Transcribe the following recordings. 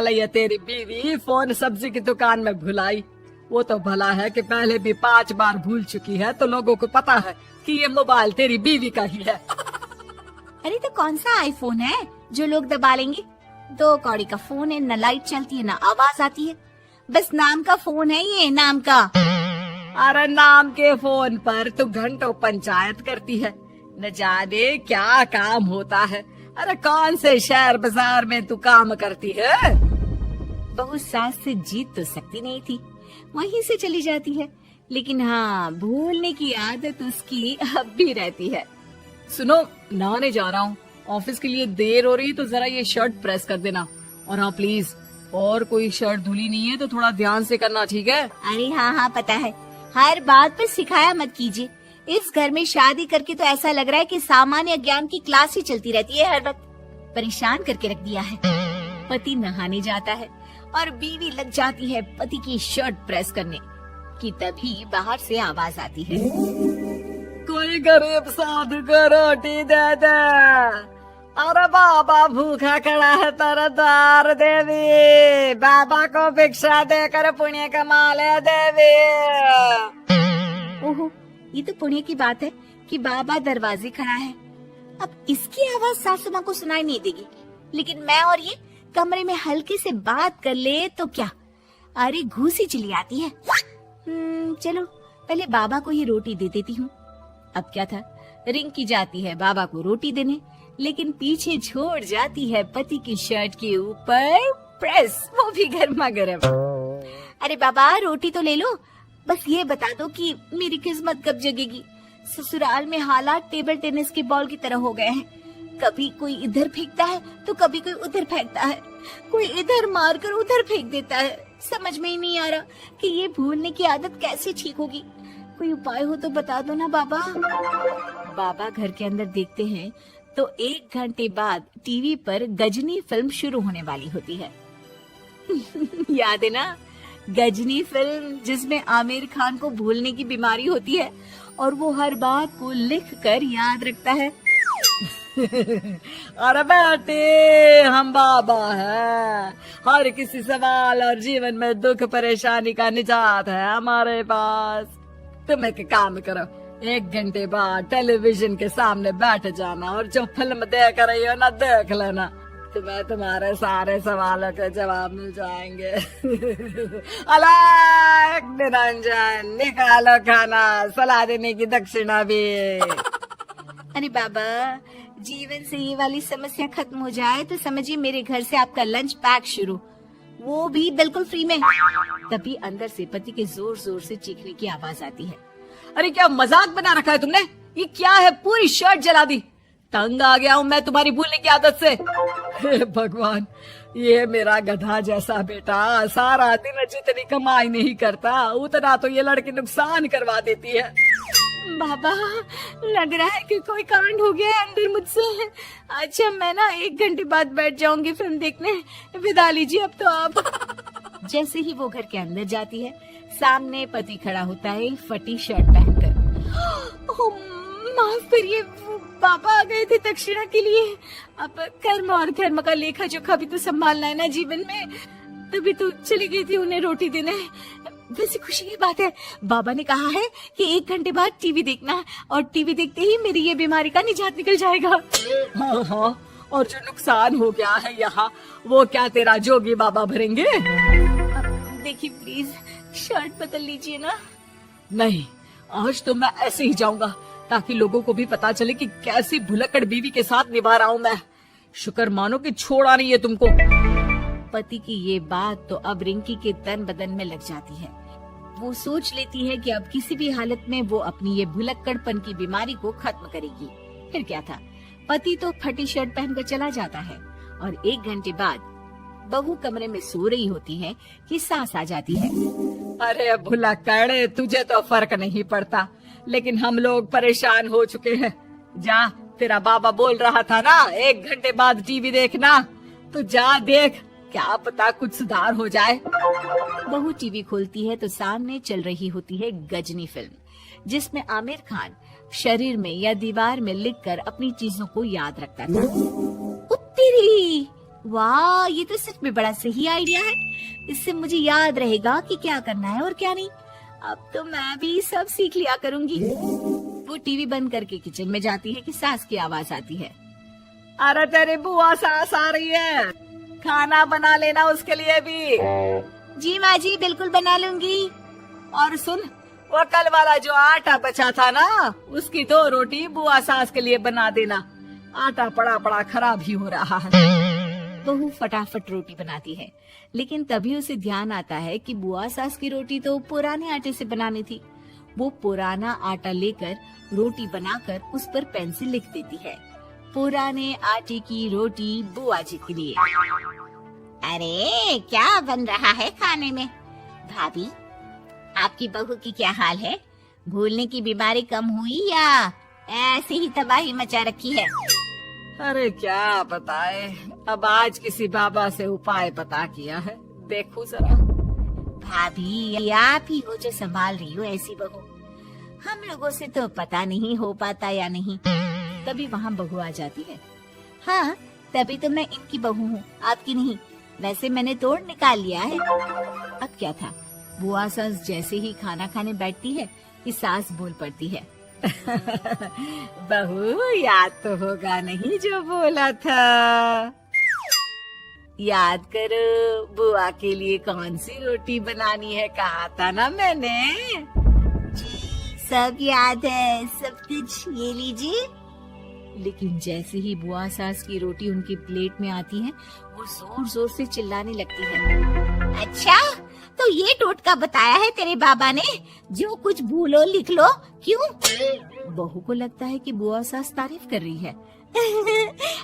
ये तेरी बीवी फोन सब्जी की दुकान में भुलाई। वो तो भला है कि पहले भी 5 बार भूल चुकी है, तो लोगों को पता है कि ये मोबाइल तेरी बीवी का ही है। अरे तो कौन सा आईफोन है जो लोग दबा लेंगे? 2 कौड़ी का फोन है, न लाइट चलती है न आवाज आती है, बस नाम का फोन है ये, नाम का। अरे नाम के फोन पर तू घंटों पंचायत करती है, न जाने क्या काम होता है। अरे कौन से शहर बाजार में तू काम करती है? बहू सास से जीत तो सकती नहीं थी, वहीं से चली जाती है, लेकिन हाँ भूलने की आदत उसकी अब भी रहती है। सुनो, नहाने जा रहा हूँ, ऑफिस के लिए देर हो रही है, तो जरा ये शर्ट प्रेस कर देना। और हाँ प्लीज, और कोई शर्ट धुली नहीं है तो थोड़ा ध्यान से करना, ठीक है? अरे हाँ पता है, हर बात पर सिखाया मत कीजिए। इस घर में शादी करके तो ऐसा लग रहा है कि सामान्य ज्ञान की क्लास ही चलती रहती है, हर वक्त परेशान करके रख दिया है। पति नहाने जाता है और बीवी लग जाती है पति की शर्ट प्रेस करने कि तभी बाहर से आवाज आती है, कोई गरीब साधु को रोटी दे दे। अरे बाबा भूखा खड़ा है तेरे द्वार देवी, बाबा को भिक्षा देकर पुण्य कमा ले देवी। ओहो, ये तो पुण्य की बात है कि बाबा दरवाजे खड़ा है। अब इसकी आवाज सासू माँ को सुनाई नहीं देगी, लेकिन मैं और ये कमरे में हल्के से बात कर ले तो क्या, अरे घूसी चली आती है। चलो पहले बाबा को ही रोटी दे देती हूँ। अब क्या था, रिंकी जाती है बाबा को रोटी देने, लेकिन पीछे छोड़ जाती है पति की शर्ट के ऊपर प्रेस, वो भी गर्मा गर्म। अरे बाबा रोटी तो ले लो, बस ये बता दो कि मेरी किस्मत कब जगेगी। ससुराल में हालात टेबल टेनिस के बॉल की तरह हो गए हैं, कभी कोई इधर फेंकता है तो कभी कोई उधर फेंकता है, कोई इधर मारकर उधर फेंक देता है। समझ में ही नहीं आ रहा कि ये भूलने की आदत कैसे ठीक होगी। कोई उपाय हो तो बता दो ना बाबा। बाबा घर के अंदर देखते हैं तो 1 घंटे बाद टीवी पर गजनी फिल्म शुरू होने वाली होती है। याद है ना, गजनी फिल्म जिसमें आमिर खान को भूलने की बीमारी होती है और वो हर बात को लिख कर याद रखता है। अरे बेटे, हम बाबा हैं, हर किसी सवाल और जीवन में दुख परेशानी का निजात है हमारे पास। तुम एक काम करो, 1 घंटे बाद टेलीविजन के सामने बैठ जाना और जो फिल्म देख रही हो ना देख लेना, तुम्हें तुम्हारे सारे सवालों के जवाब मिल जाएंगे। अलग निरंजन, निकालो खाना, सलाह देने की दक्षिणा भी। अरे बाबा, जीवन से ये वाली समस्या खत्म हो जाए तो समझिए मेरे घर से आपका लंच पैक शुरू, वो भी बिल्कुल फ्री में। तभी अंदर से पति के जोर जोर से चीखने की आवाज आती है। अरे क्या मजाक बना रखा है तुमने? ये क्या है, पूरी शर्ट जला दी। तंग आ गया हूँ मैं तुम्हारी भूलने की आदत से। हे भगवान, ये मेरा गधा जैसा बेटा सारा दिन जितनी कमाई नहीं करता उतना तो ये लड़की नुकसान करवा देती है। बाबा, लग रहा है कि कोई कांड हो गया है अंदर मुझसे। अच्छा मैं ना 1 घंटे बाद बैठ जाऊंगी फिल्म देखने, विदा लीजिए अब तो आप। जैसे ही वो घर के अंदर जाती है, सामने पति खड़ा होता है फटी शर्ट पहनकर। माफ करिए, पापा आ गए थे दक्षिणा के लिए। अब कर्म और धर्म का लेखा जोखा भी तो संभालना है ना जीवन में, तभी तो चली गई थी उन्हें रोटी देने। वैसे खुशी की बात है, बाबा ने कहा है कि 1 घंटे बाद टीवी देखना है और टीवी देखते ही मेरी ये बीमारी का निजात निकल जाएगा। हाँ, और जो नुकसान हो गया है यहाँ, वो क्या तेरा जोगी बाबा भरेंगे? देखिए प्लीज, शर्ट बदल लीजिए ना। नहीं, आज तो मैं ऐसे ही जाऊंगा ताकि लोगों को भी पता चले कि कैसी भुलक्कड़ बीवी के साथ निभा रहा हूँ मैं। शुक्र मानो कि छोड़ा नहीं है तुमको। पति की ये बात तो अब रिंकी के तन बदन में लग जाती है। वो सोच लेती है कि अब किसी भी हालत में वो अपनी ये भुलक्कड़पन की बीमारी को खत्म करेगी। फिर क्या था, पति तो फटी शर्ट पहनकर चला जाता है और 1 घंटे बाद बहू कमरे में सो रही होती है कि सास आ जाती है। अरे भुलक्कड़, तुझे तो फर्क नहीं पड़ता, लेकिन हम लोग परेशान हो चुके हैं। जा, तेरा बाबा बोल रहा था ना 1 घंटे बाद टीवी देखना, तो जा देख, क्या पता कुछ सुधार हो जाए। बहू टीवी खोलती है तो सामने चल रही होती है गजनी फिल्म, जिसमें आमिर खान शरीर में या दीवार में लिखकर अपनी चीजों को याद रखता था। उत्तरी, वाह, ये तो सच में बड़ा सही आइडिया है। इससे मुझे याद रहेगा कि क्या करना है और क्या नहीं। अब तो मैं भी सब सीख लिया करूंगी। वो टीवी बंद करके किचन में जाती है कि सास की आवाज आती है। अरे तेरी बुआ सास आ रही है, खाना बना लेना उसके लिए भी। जी माँ जी, बिल्कुल बना लूंगी। और सुन, वो कल वाला जो आटा बचा था ना, उसकी 2 रोटी बुआ सास के लिए बना देना। आटा पड़ा पड़ा खराब ही हो रहा है। बहू फटाफट रोटी बनाती है, लेकिन तभी उसे ध्यान आता है कि बुआ सास की रोटी तो पुराने आटे से बनानी थी। वो पुराना आटा लेकर रोटी बनाकर उस पर पेन से लिख देती है, पुराने आटे की रोटी बुआ जी के लिए। अरे क्या बन रहा है खाने में? भाभी, आपकी बहू की क्या हाल है? भूलने की बीमारी कम हुई या ऐसे ही तबाही मचा रखी है? अरे क्या बताए, अब आज किसी बाबा से उपाय पता किया है, देखो जरा। भाभी, आप ही हो जो संभाल रही हो ऐसी बहू। हम लोगों से तो पता नहीं हो पाता या नहीं। तभी वहाँ बहू आ जाती है। हाँ, तभी तो मैं इनकी बहू हूँ, आपकी नहीं। वैसे मैंने तोड़ निकाल लिया है। अब क्या था, बुआ सास जैसे ही खाना खाने बैठती है कि सास बोल पड़ती है। बहू, याद तो होगा नहीं जो बोला था? याद करो, बुआ के लिए कौन सी रोटी बनानी है, कहा था ना मैंने। सब याद है, सब कुछ, ये लीजिए। लेकिन जैसे ही बुआ सास की रोटी उनकी प्लेट में आती है, वो जोर जोर से चिल्लाने लगती है। अच्छा, तो ये टोटका बताया है तेरे बाबा ने, जो कुछ भूलो लिख लो, क्यों? बहू को लगता है कि बुआ सास तारीफ कर रही है।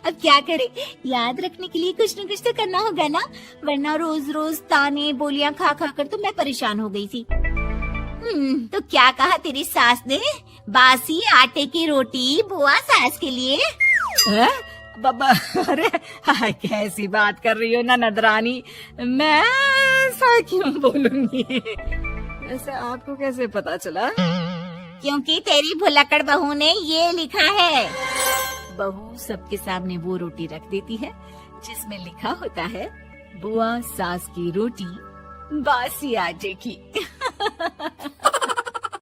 अब क्या करे, याद रखने के लिए कुछ न कुछ तो करना होगा ना, वरना रोज रोज ताने बोलियां खा खा कर तो मैं परेशान हो गई थी। तो क्या कहा तेरी सास ने? बासी आटे की रोटी बुआ सास के लिए? है? बाबा, अरे कैसी बात कर रही हो ना नदरानी, मैं ऐसा क्यों बोलूंगी? ऐसे आपको कैसे पता चला? क्योंकि तेरी भुलक्कड़ बहू ने ये लिखा है। बहू सबके सामने वो रोटी रख देती है जिसमें लिखा होता है, बुआ सास की रोटी बासी आटे की।